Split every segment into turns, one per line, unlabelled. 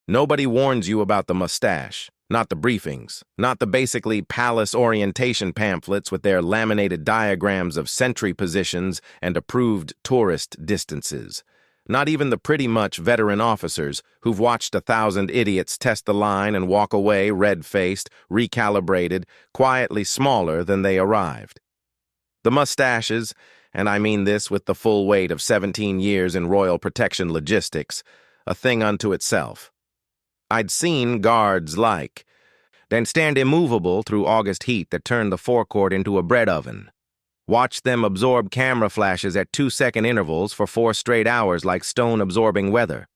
Nobody warns you about the mustache, not the briefings, not the basically palace orientation pamphlets with their laminated diagrams of sentry positions and approved tourist distances. Not even the pretty much veteran officers who've watched 1,000 idiots test the line and walk away red-faced, recalibrated, quietly smaller than they arrived. The mustaches, and I mean this with the full weight of 17 years in Royal Protection logistics, a thing unto itself. I'd seen guards then stand immovable through August heat that turned the forecourt into a bread oven. Watched them absorb camera flashes at 2-second intervals for 4 straight hours like stone-absorbing weather.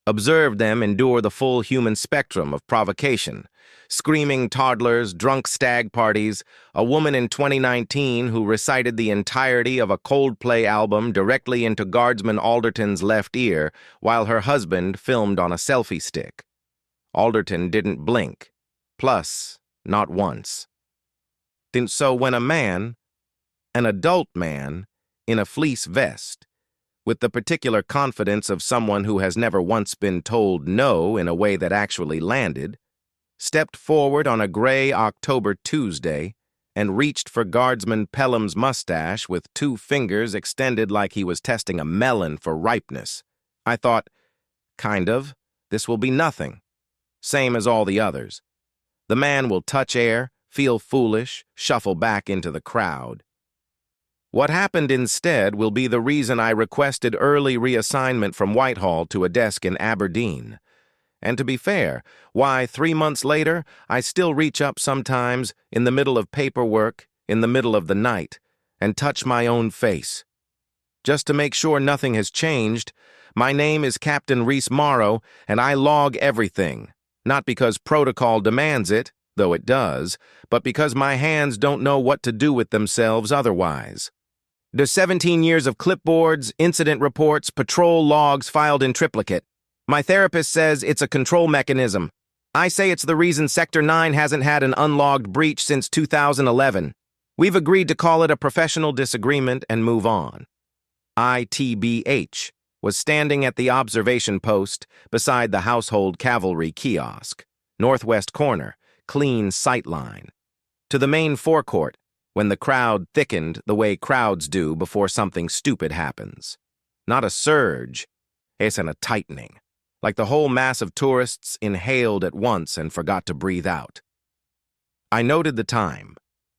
Observed them endure the full human spectrum of provocation. Screaming toddlers, drunk stag parties, a woman in 2019 who recited the entirety of a Coldplay album directly into Guardsman Alderton's left ear while her husband filmed on a selfie stick. Alderton didn't blink. Plus, not once. So when a man, an adult man, in a fleece vest, with the particular confidence of someone who has never once been told no in a way that actually landed, stepped forward on a gray October Tuesday and reached for Guardsman Pelham's mustache with 2 fingers extended like he was testing a melon for ripeness, I thought, this will be nothing. Same as all the others. The man will touch air, feel foolish, shuffle back into the crowd. What happened instead will be the reason I requested early reassignment from Whitehall to a desk in Aberdeen. And to be fair, why 3 months later, I still reach up sometimes, in the middle of paperwork, in the middle of the night, and touch my own face. Just to make sure nothing has changed, my name is Captain Reese Morrow, and I log everything. Not because protocol demands it, though it does, but because my hands don't know what to do with themselves otherwise. There's 17 years of clipboards, incident reports, patrol logs filed in triplicate. My therapist says it's a control mechanism. I say it's the reason Sector 9 hasn't had an unlogged breach since 2011. We've agreed to call it a professional disagreement and move on. ITBH was standing at the observation post beside the household cavalry kiosk, northwest corner, clean sightline. To the main forecourt, when the crowd thickened the way crowds do before something stupid happens. Not a surge, it's a tightening, like the whole mass of tourists inhaled at once and forgot to breathe out. I noted the time,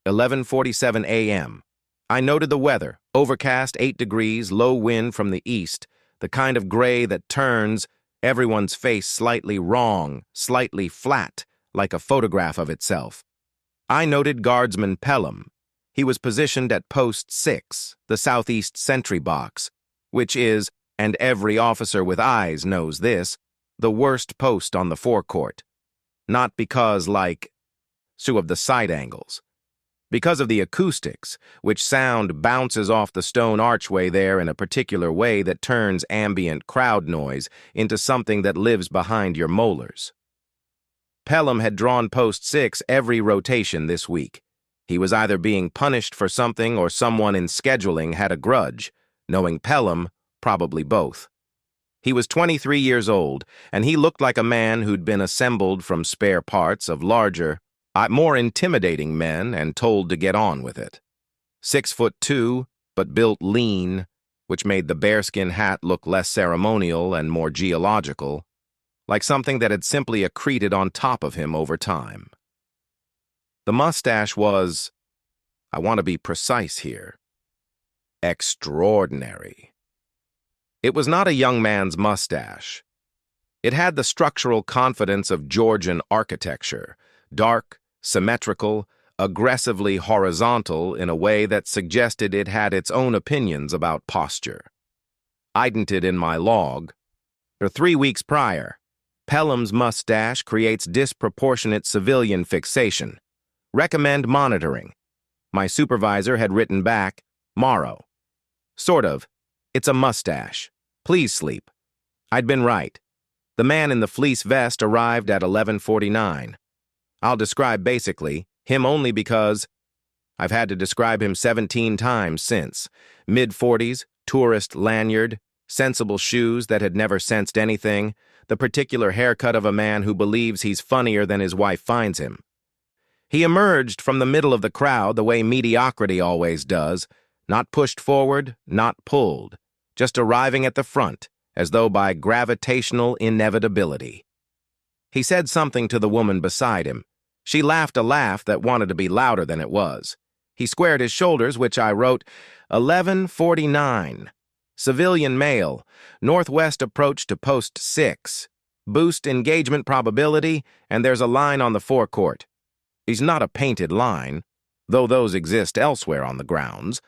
11:47 a.m. I noted the weather, overcast 8 degrees, low wind from the east, the kind of gray that turns everyone's face slightly wrong, slightly flat, like a photograph of itself. I noted Guardsman Pelham. He was positioned at Post 6, the southeast sentry box, which is, and every officer with eyes knows this, the worst post on the forecourt. Not because, of the side angles. Because of the acoustics, which sound bounces off the stone archway there in a particular way that turns ambient crowd noise into something that lives behind your molars. Pelham had drawn Post 6 every rotation this week. He was either being punished for something or someone in scheduling had a grudge. Knowing Pelham, probably both. He was 23 years old, and he looked like a man who'd been assembled from spare parts of larger, more intimidating men and told to get on with it. 6'2", but built lean, which made the bearskin hat look less ceremonial and more geological, like something that had simply accreted on top of him over time. The mustache was, I want to be precise here, extraordinary. It was not a young man's mustache. It had the structural confidence of Georgian architecture, dark, symmetrical, aggressively horizontal in a way that suggested it had its own opinions about posture. Idented in my log. For 3 weeks prior, Pelham's mustache creates disproportionate civilian fixation. Recommend monitoring. My supervisor had written back, Morrow. Sort of. It's a mustache. Please sleep. I'd been right. The man in the fleece vest arrived at 11:49. I'll describe basically, him only because I've had to describe him 17 times since. Mid-40s, tourist lanyard, sensible shoes that had never sensed anything, the particular haircut of a man who believes he's funnier than his wife finds him. He emerged from the middle of the crowd the way mediocrity always does, not pushed forward, not pulled, just arriving at the front, as though by gravitational inevitability. He said something to the woman beside him. She laughed a laugh that wanted to be louder than it was. He squared his shoulders, which I wrote, 11:49. Civilian male, northwest approach to post 6. Boost engagement probability, and there's a line on the forecourt. He's not a painted line, though those exist elsewhere on the grounds,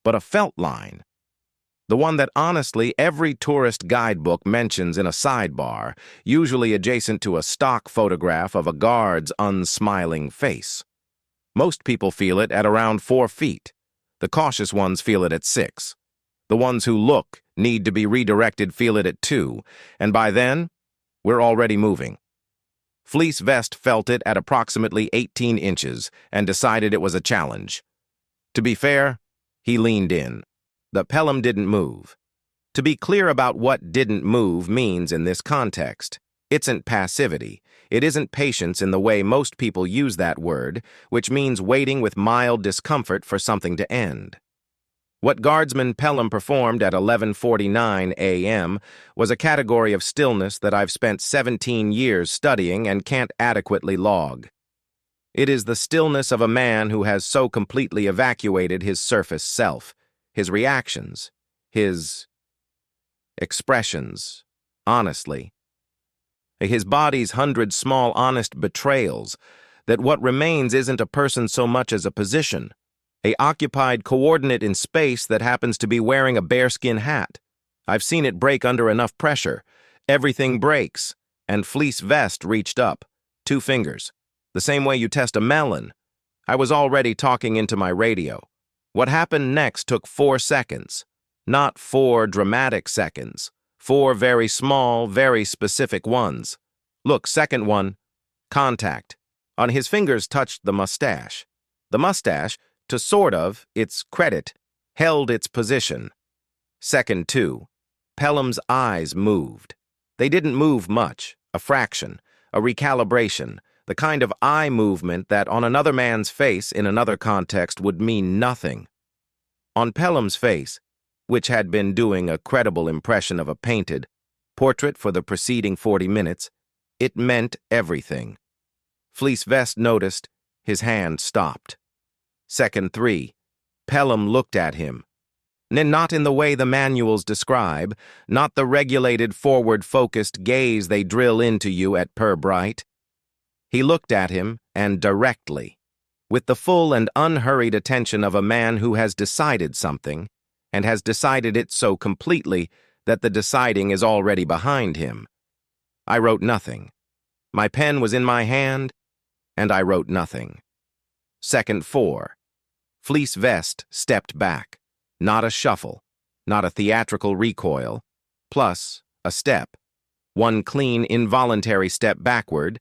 but a felt line. The one that honestly every tourist guidebook mentions in a sidebar, usually adjacent to a stock photograph of a guard's unsmiling face. Most people feel it at around 4 feet. The cautious ones feel it at 6. The ones who look, need to be redirected feel it at 2, and by then, we're already moving. Fleece Vest felt it at approximately 18 inches and decided it was a challenge. To be fair, he leaned in. The Pelham didn't move. To be clear about what didn't move means in this context, it isn't passivity. It isn't patience in the way most people use that word, which means waiting with mild discomfort for something to end. What Guardsman Pelham performed at 11:49 a.m. was a category of stillness that I've spent 17 years studying and can't adequately log. It is the stillness of a man who has so completely evacuated his surface self, his reactions, his expressions, honestly. His body's 100 small honest betrayals, that what remains isn't a person so much as a position, a occupied coordinate in space that happens to be wearing a bearskin hat. I've seen it break under enough pressure. Everything breaks, and Fleece Vest reached up, 2 fingers, the same way you test a melon. I was already talking into my radio. What happened next took 4 seconds, not 4 dramatic seconds, 4 very small, very specific ones. Look, second one, contact. On his fingers touched the mustache. The mustache, to sort of, its credit, held its position. Second 2, Pelham's eyes moved. They didn't move much, a fraction, a recalibration, the kind of eye movement that on another man's face in another context would mean nothing. On Pelham's face, which had been doing a credible impression of a painted portrait for the preceding 40 minutes, it meant everything. Fleece Vest noticed, his hand stopped. Second 3, Pelham looked at him. Not in the way the manuals describe, not the regulated forward-focused gaze they drill into you at Bright. He looked at him, and directly, with the full and unhurried attention of a man who has decided something, and has decided it so completely that the deciding is already behind him. I wrote nothing. My pen was in my hand, and I wrote nothing. Second 4, Fleece Vest stepped back. Not a shuffle, not a theatrical recoil, plus a step. One clean, involuntary step backward,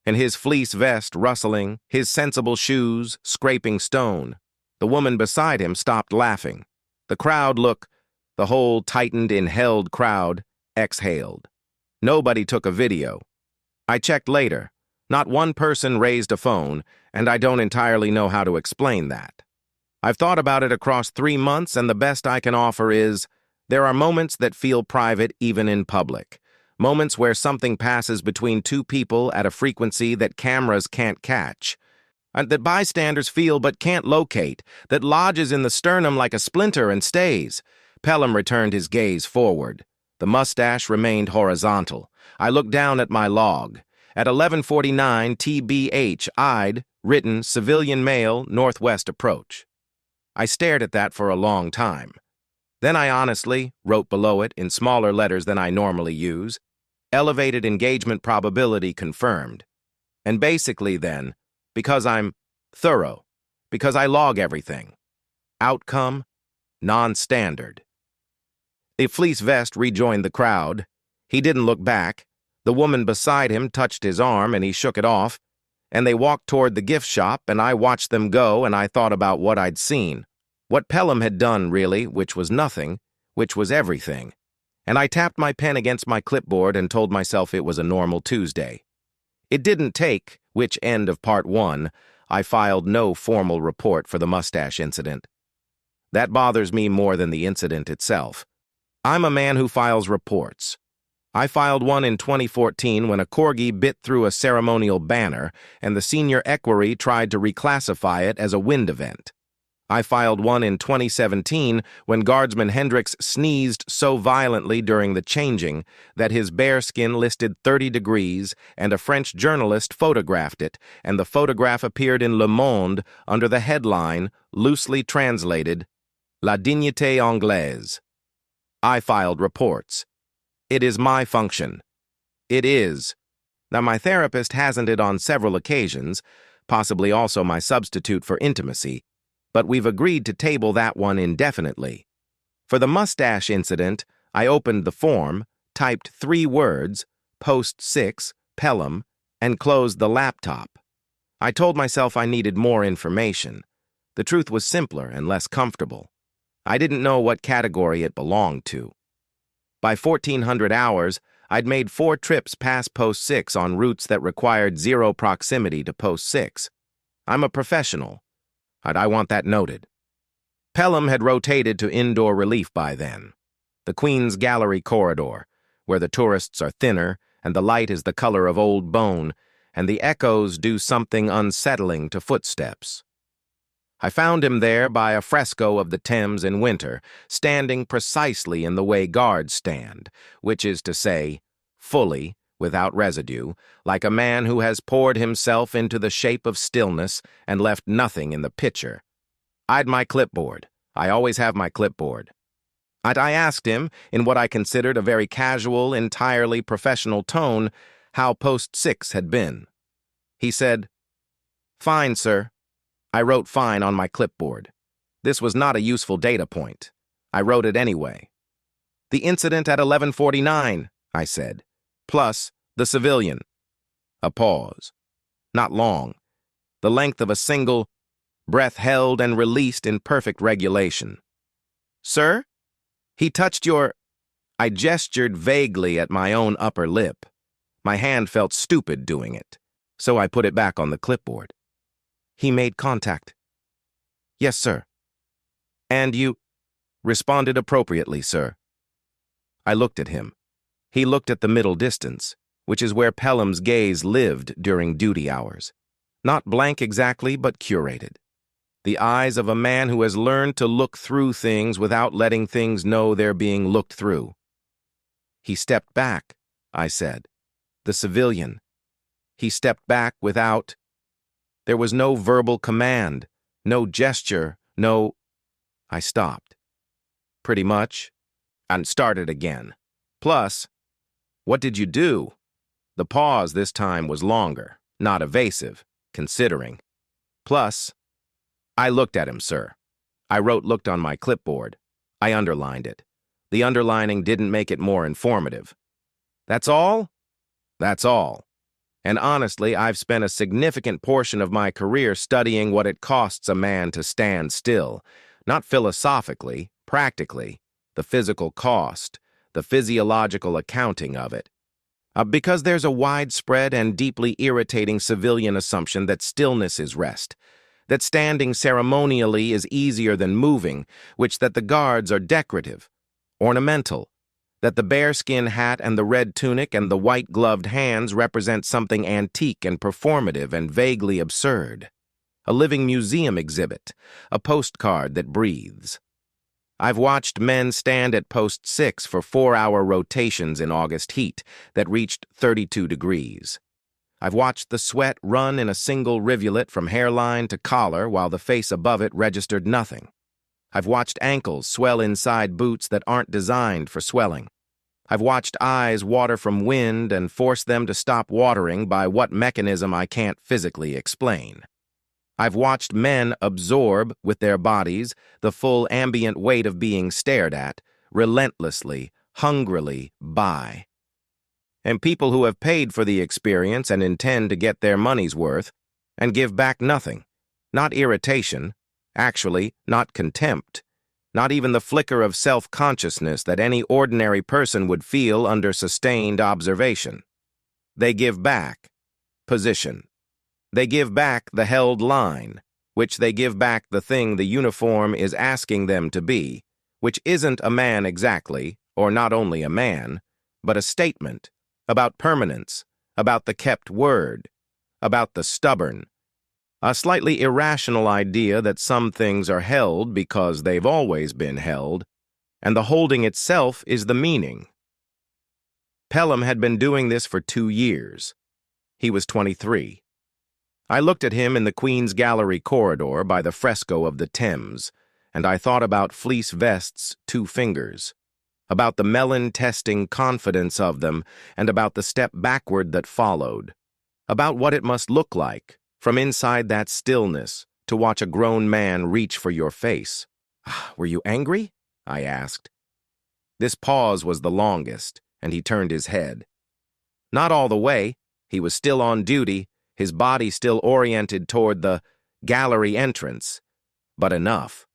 and his fleece vest rustling, his sensible shoes scraping stone. The woman beside him stopped laughing. The crowd the whole tightened, inhaled crowd, exhaled. Nobody took a video. I checked later. Not one person raised a phone, and I don't entirely know how to explain that. I've thought about it across 3 months, and the best I can offer is, there are moments that feel private even in public. Moments where something passes between 2 people at a frequency that cameras can't catch, that bystanders feel but can't locate, that lodges in the sternum like a splinter and stays. Pelham returned his gaze forward. The mustache remained horizontal. I looked down at my log. At 11:49 TBH, I'd written civilian male, northwest approach. I stared at that for a long time. Then I honestly wrote below it in smaller letters than I normally use, elevated engagement probability confirmed. And basically then, because I'm thorough, because I log everything. Outcome, non-standard. A Fleece Vest rejoined the crowd. He didn't look back. The woman beside him touched his arm and he shook it off, and they walked toward the gift shop, and I watched them go, and I thought about what I'd seen. What Pelham had done, really, which was nothing, which was everything. And I tapped my pen against my clipboard and told myself it was a normal Tuesday. It didn't take which end of part 1. I filed no formal report for the Mustache incident. That bothers me more than the incident itself. I'm a man who files reports. I filed one in 2014 when a corgi bit through a ceremonial banner and the senior equerry tried to reclassify it as a wind event. I filed one in 2017 when Guardsman Hendricks sneezed so violently during the changing that his bearskin listed 30 degrees and a French journalist photographed it, and the photograph appeared in Le Monde under the headline, loosely translated, La dignité anglaise. I filed reports. It is my function. It is. Now, my therapist hasn't it on several occasions, possibly also my substitute for intimacy, but we've agreed to table that one indefinitely. For the Mustache incident, I opened the form, typed 3 words, post 6, Pelham, and closed the laptop. I told myself I needed more information. The truth was simpler and less comfortable. I didn't know what category it belonged to. By 1400 hours, I'd made 4 trips past post 6 on routes that required 0 proximity to post 6. I'm a professional. I want that noted. Pelham had rotated to indoor relief by then. The Queen's Gallery corridor, where the tourists are thinner and the light is the color of old bone, and the echoes do something unsettling to footsteps. I found him there by a fresco of the Thames in winter, standing precisely in the way guards stand, which is to say, fully, without residue, like a man who has poured himself into the shape of stillness and left nothing in the pitcher. I'd my clipboard. I always have my clipboard. I asked him, in what I considered a very casual, entirely professional tone, how post 6 had been. He said, "Fine, sir." I wrote fine on my clipboard. This was not a useful data point. I wrote it anyway. "The incident at 11:49, I said. "Plus the civilian." A pause. Not long. The length of a single breath held and released in perfect regulation. "Sir? He touched your—" I gestured vaguely at my own upper lip. My hand felt stupid doing it, so I put it back on the clipboard. "He made contact." "Yes, sir." "And you—" "Responded appropriately, sir." I looked at him. He looked at the middle distance, which is where Pelham's gaze lived during duty hours. Not blank exactly, but curated. The eyes of a man who has learned to look through things without letting things know they're being looked through. "He stepped back," I said. "The civilian. He stepped back without—" There was no verbal command, no gesture, no— I stopped. "Pretty much," and started again. "Plus, what did you do?" The pause this time was longer, not evasive, considering. "Plus, I looked at him, sir." I looked on my clipboard. I underlined it. The underlining didn't make it more informative. "That's all?" "That's all. And honestly, I've spent a significant portion of my career studying what it costs a man to stand still, not philosophically, practically, the physical cost, the physiological accounting of it. Because there's a widespread and deeply irritating civilian assumption that stillness is rest, that standing ceremonially is easier than moving, that the guards are decorative, ornamental, that the bearskin hat and the red tunic and the white-gloved hands represent something antique and performative and vaguely absurd. A living museum exhibit, a postcard that breathes. I've watched men stand at post 6 for 4-hour rotations in August heat that reached 32 degrees. I've watched the sweat run in a single rivulet from hairline to collar while the face above it registered nothing. I've watched ankles swell inside boots that aren't designed for swelling. I've watched eyes water from wind and force them to stop watering by what mechanism I can't physically explain. I've watched men absorb, with their bodies, the full ambient weight of being stared at, relentlessly, hungrily, by. And people who have paid for the experience and intend to get their money's worth, and give back nothing, not irritation, actually, not contempt, not even the flicker of self-consciousness that any ordinary person would feel under sustained observation. They give back position. They give back the held line, which they give back the thing the uniform is asking them to be, which isn't a man exactly, or not only a man, but a statement about permanence, about the kept word, about the stubborn, a slightly irrational idea that some things are held because they've always been held, and the holding itself is the meaning. Pelham had been doing this for 2 years. He was 23. I looked at him in the Queen's Gallery corridor by the fresco of the Thames, and I thought about Fleece Vest's 2 fingers, about the melon-testing confidence of them, and about the step backward that followed, about what it must look like, from inside that stillness, to watch a grown man reach for your face. "Were you angry?" I asked. This pause was the longest, and he turned his head. Not all the way. He was still on duty, his body still oriented toward the gallery entrance, but enough.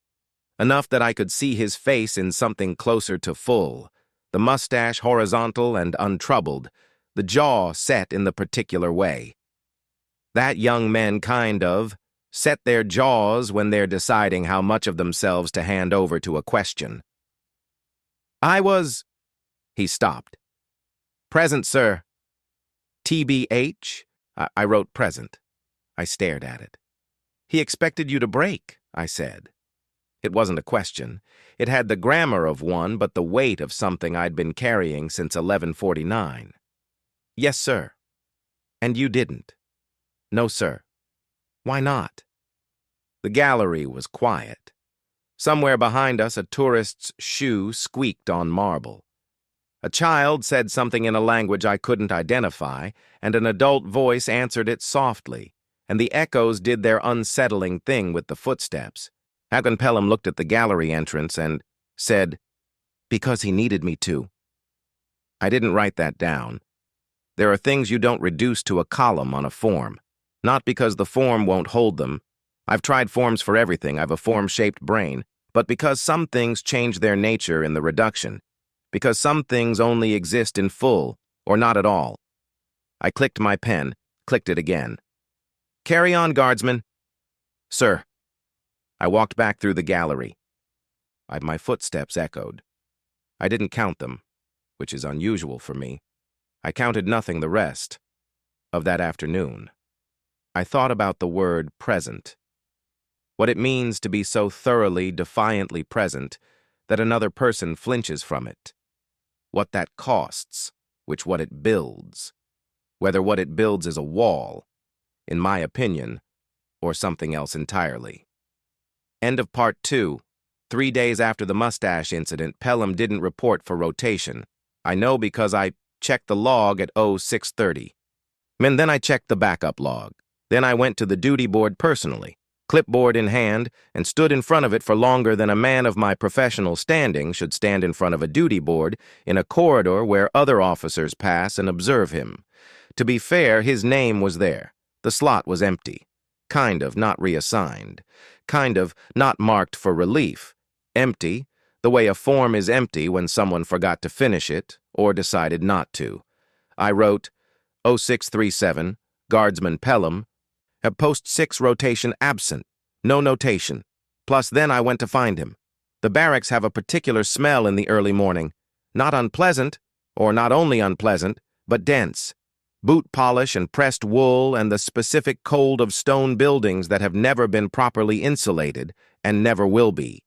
Enough that I could see his face in something closer to full, the mustache horizontal and untroubled, the jaw set in the particular way. That young men kind of set their jaws when they're deciding how much of themselves to hand over to a question. He stopped. "Present, sir." "TBH?" I wrote present. I stared at it. "He expected you to break," I said. It wasn't a question. It had the grammar of one, but the weight of something I'd been carrying since 11:49. "Yes, sir." "And you didn't?" "No, sir." "Why not?" The gallery was quiet. Somewhere behind us, a tourist's shoe squeaked on marble. A child said something in a language I couldn't identify, and an adult voice answered it softly, and the echoes did their unsettling thing with the footsteps. Hagen Pelham looked at the gallery entrance and said, "Because he needed me to." I didn't write that down. There are things you don't reduce to a column on a form, not because the form won't hold them. I've tried forms for everything, I've a form-shaped brain, but because some things change their nature in the reduction, because some things only exist in full, or not at all. I clicked my pen, clicked it again. "Carry on, guardsman." "Sir." I walked back through the gallery. My footsteps echoed. I didn't count them, which is unusual for me. I counted nothing the rest of that afternoon. I thought about the word present, what it means to be so thoroughly, defiantly present that another person flinches from it, what that costs, what it builds, whether what it builds is a wall, in my opinion, or something else entirely. End of part 2. 3 days after the mustache incident, Pelham didn't report for rotation. I know because I checked the log at 06:30. And then I checked the backup log. Then I went to the duty board personally, clipboard in hand, and stood in front of it for longer than a man of my professional standing should stand in front of a duty board in a corridor where other officers pass and observe him. To be fair, his name was there. The slot was empty. Kind of not reassigned. Kind of not marked for relief. Empty, the way a form is empty when someone forgot to finish it or decided not to. I wrote, 0637, Guardsman Pelham, at post 6 rotation absent, no notation. Plus then I went to find him. The barracks have a particular smell in the early morning. Not unpleasant, or not only unpleasant, but dense. Boot polish and pressed wool and the specific cold of stone buildings that have never been properly insulated and never will be.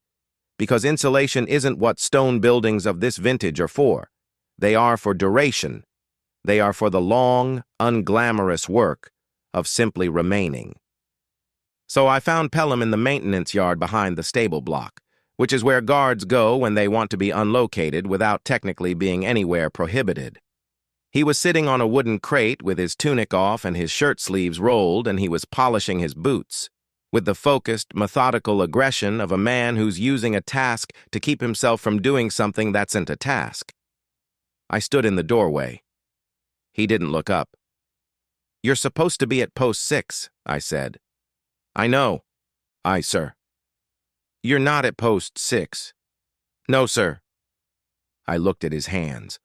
Because insulation isn't what stone buildings of this vintage are for. They are for duration. They are for the long, unglamorous work of simply remaining. So I found Pelham in the maintenance yard behind the stable block, which is where guards go when they want to be unlocated without technically being anywhere prohibited. He was sitting on a wooden crate with his tunic off and his shirt sleeves rolled, and he was polishing his boots, with the focused, methodical aggression of a man who's using a task to keep himself from doing something that's isn't a task. I stood in the doorway. He didn't look up. "You're supposed to be at post 6, I said. "I know." "Aye, sir." "You're not at post 6. No, sir. I looked at his hands.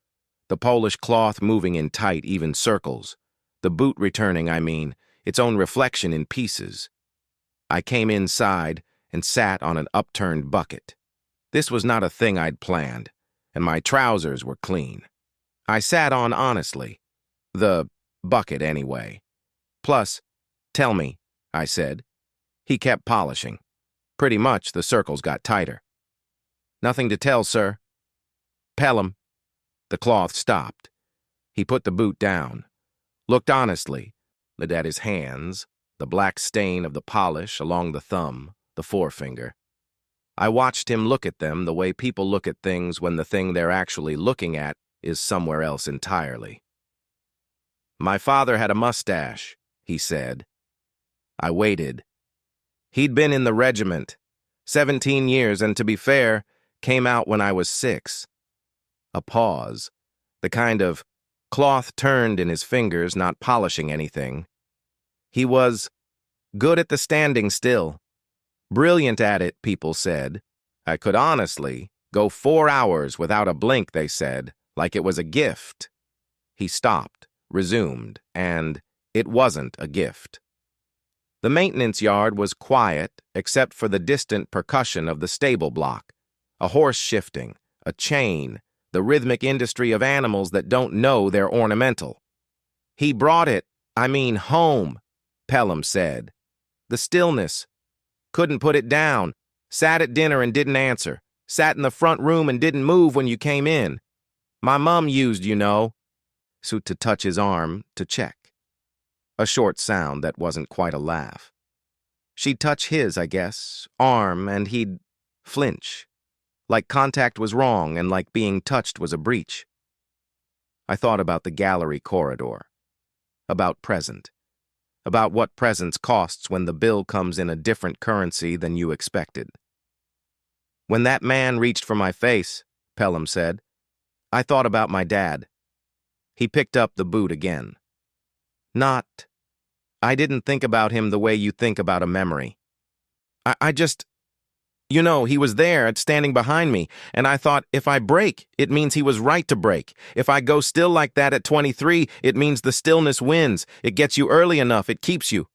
The Polish cloth moving in tight, even circles. The boot returning, its own reflection in pieces. I came inside and sat on an upturned bucket. This was not a thing I'd planned, and my trousers were clean. I sat on honestly. The bucket, anyway. Plus, tell me, I said. He kept polishing. Pretty much the circles got tighter. Nothing to tell, sir. Pelham. The cloth stopped. He put the boot down, looked honestly, looked at his hands, the black stain of the polish along the thumb, the forefinger. I watched him look at them the way people look at things when the thing they're actually looking at is somewhere else entirely. My father had a mustache, he said. I waited. He'd been in the regiment, 17 years, and to be fair, came out when I was 6. A pause, the kind of cloth turned in his fingers, not polishing anything. He was good at the standing still. Brilliant at it, people said. I could honestly go 4 hours without a blink, they said, like it was a gift. He stopped, resumed, and it wasn't a gift. The maintenance yard was quiet except for the distant percussion of the stable block, a horse shifting, a chain, the rhythmic industry of animals that don't know they're ornamental. He brought it, home, Pelham said. The stillness. Couldn't put it down. Sat at dinner and didn't answer. Sat in the front room and didn't move when you came in. My mum used, So to touch his arm, to check. A short sound that wasn't quite a laugh. She'd touch his, I guess, arm, and he'd flinch. Like contact was wrong and like being touched was a breach. I thought about the gallery corridor. About present. About what presence costs when the bill comes in a different currency than you expected. When that man reached for my face, Pelham said, I thought about my dad. He picked up the boot again. I didn't think about him the way you think about a memory. I just, he was there, standing behind me, and I thought, if I break, it means he was right to break. If I go still like that at 23, it means the stillness wins. It gets you early enough, it keeps you.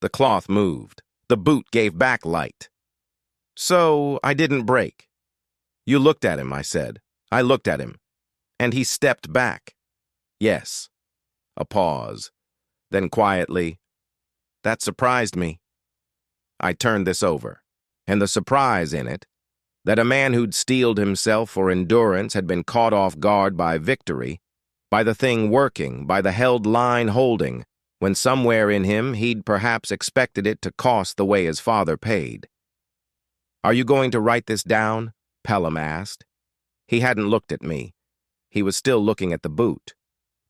The cloth moved. The boot gave back light. So I didn't break. You looked at him, I said. I looked at him. And he stepped back. Yes. A pause. Then quietly, that surprised me. I turned this over, and the surprise in it, that a man who'd steeled himself for endurance had been caught off guard by victory, by the thing working, by the held line holding, when somewhere in him he'd perhaps expected it to cost the way his father paid. Are you going to write this down? Pelham asked. He hadn't looked at me. He was still looking at the boot.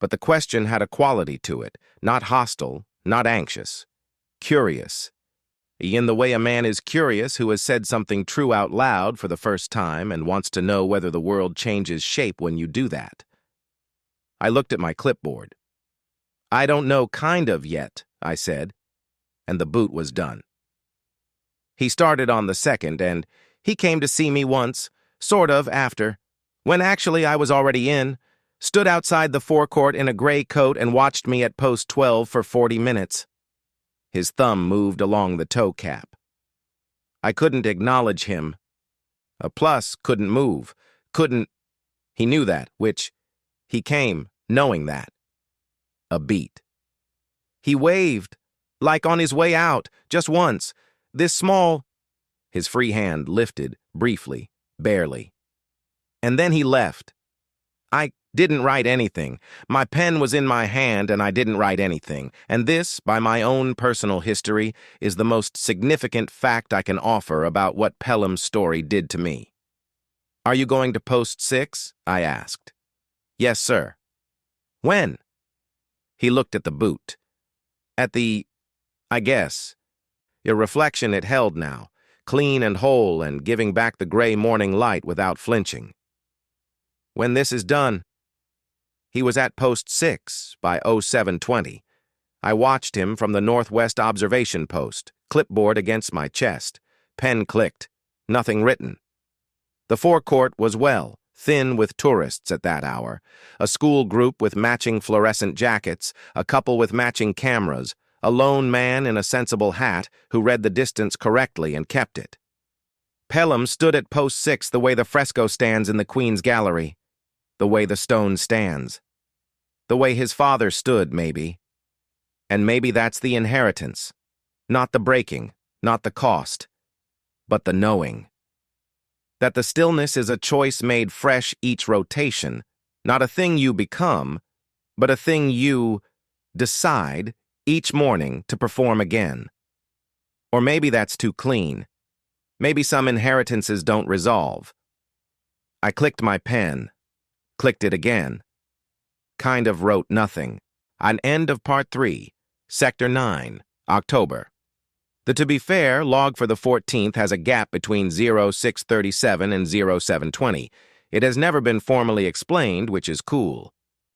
But the question had a quality to it, not hostile, not anxious. Curious. In the way a man is curious who has said something true out loud for the first time and wants to know whether the world changes shape when you do that. I looked at my clipboard. I don't know kind of yet, I said, and the boot was done. He started on the second, and he came to see me once, sort of after, when actually I was already in, stood outside the forecourt in a gray coat and watched me at post 12 for 40 minutes. His thumb moved along the toe cap. I couldn't acknowledge him. A plus couldn't move, couldn't. He knew that, which he came knowing that. A beat. He waved, like on his way out, just once, this small. His free hand lifted, briefly, barely. And then he left. I didn't write anything. My pen was in my hand and I didn't write anything. And this, by my own personal history, is the most significant fact I can offer about what Pelham's story did to me. Are you going to post 6? I asked. Yes, sir. When? He looked at the boot. At the, I guess. Your reflection it held now, clean and whole and giving back the gray morning light without flinching. When this is done. He was at post 6 by 0720. I watched him from the northwest observation post, clipboard against my chest. Pen clicked. Nothing written. The forecourt was thin with tourists at that hour, a school group with matching fluorescent jackets, a couple with matching cameras, a lone man in a sensible hat who read the distance correctly and kept it. Pelham stood at post 6 the way the fresco stands in the Queen's Gallery, the way the stone stands, the way his father stood, maybe. And maybe that's the inheritance, not the breaking, not the cost, but the knowing. That the stillness is a choice made fresh each rotation, not a thing you become, but a thing you decide each morning to perform again. Or maybe that's too clean. Maybe some inheritances don't resolve. I clicked my pen, clicked it again. Kind of wrote nothing. On end of part 3, Sector 9, October. The To Be Fair log for the 14th has a gap between 0637 and 0720. It has never been formally explained, which is cool.